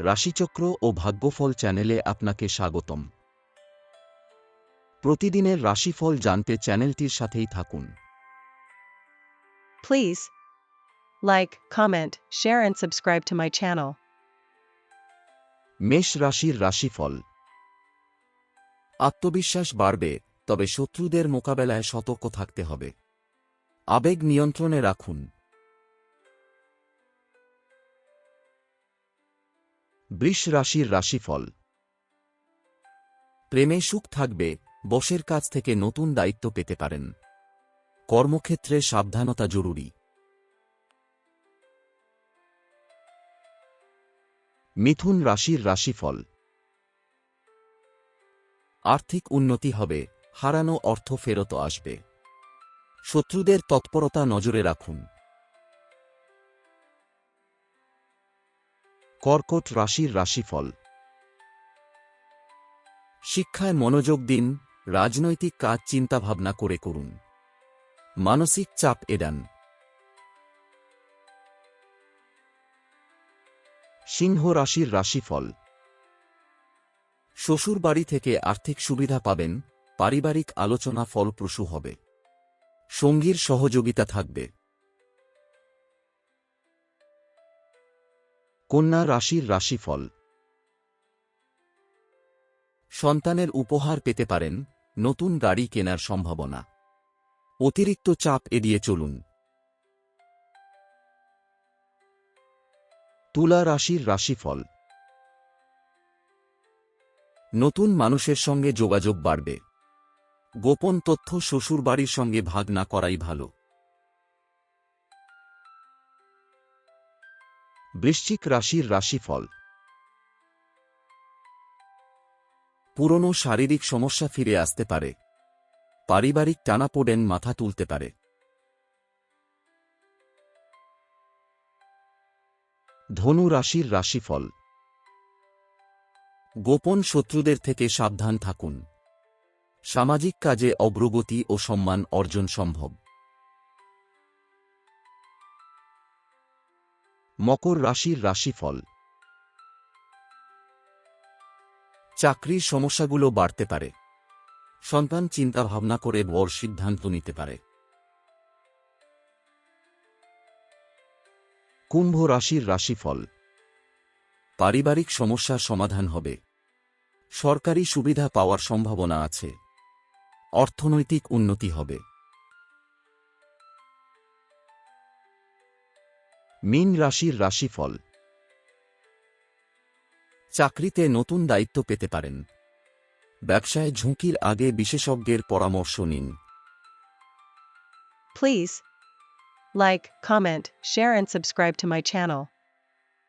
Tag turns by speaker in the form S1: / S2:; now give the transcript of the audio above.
S1: রাশিচক্র ও ভাগ্যফল চ্যানেলে আপনাকে স্বাগতম। প্রতিদিনের রাশিফল জানতে চ্যানেলটির সাথেই থাকুন।
S2: Please like, comment, share and subscribe to my channel.
S1: মেষ রাশির রাশিফল। আত্মবিশ্বাস বাড়বে, তবে শত্রুদের মোকাবেলায় সতর্ক থাকতে হবে। আবেগ নিয়ন্ত্রণে রাখুন। বৃষ রাশির রাশিফল। প্রেমে সুখ থাকবে, বসের কাছ থেকে নতুন দায়িত্ব পেতে পারেন। কর্মক্ষেত্রে সাবধানতা জরুরি। মিথুন রাশির রাশিফল। আর্থিক উন্নতি হবে, হারানো অর্থ ফেরত আসবে। শত্রুদের তৎপরতা নজরে রাখুন। কর্কট রাশির রাশিফল। শিক্ষায় মনোযোগ দিন, রাজনৈতিক কাজ চিন্তাভাবনা করে করুন। মানসিক চাপ এড়ান। সিংহ রাশির রাশিফল। শ্বশুর বাড়ি থেকে আর্থিক সুবিধা পাবেন, পারিবারিক আলোচনা ফলপ্রসূ হবে। সঙ্গীর সহযোগিতা থাকবে। কন্যা রাশির রাশিফল। সন্তানের উপহার পেতে পারেন, নতুন গাড়ি কেনার সম্ভাবনা। অতিরিক্ত চাপ এড়িয়ে চলুন। তুলা রাশির রাশিফল। নতুন মানুষের সঙ্গে যোগাযোগ বাড়বে। গোপন তথ্য শ্বশুরবাড়ির সঙ্গে ভাগ না করাই ভালো। বৃশ্চিক রাশির রাশিফল। পুরনো শারীরিক সমস্যা ফিরে আসতে পারে। পারিবারিক টানাপোড়েন মাথা তুলতে পারে। ধনু রাশির রাশিফল। গোপন শত্রুদের থেকে সাবধান থাকুন। সামাজিক কাজে অগ্রগতি ও সম্মান অর্জন সম্ভব। মকর রাশির রাশিফল। চাকরির সমস্যাগুলো বাড়তে পারে। সন্তান চিন্তাভাবনা করে বড় সিদ্ধান্ত নিতে পারে। কুম্ভ রাশির রাশিফল। পারিবারিক সমস্যার সমাধান হবে। সরকারি সুবিধা পাওয়ার সম্ভাবনা আছে। অর্থনৈতিক উন্নতি হবে। মীন রাশির রাশিফল। চাকরিতে নতুন দায়িত্ব পেতে পারেন। ব্যবসায় ঝুঁকির আগে বিশেষজ্ঞের পরামর্শ নিন।
S2: Please like, comment, share and subscribe to my channel.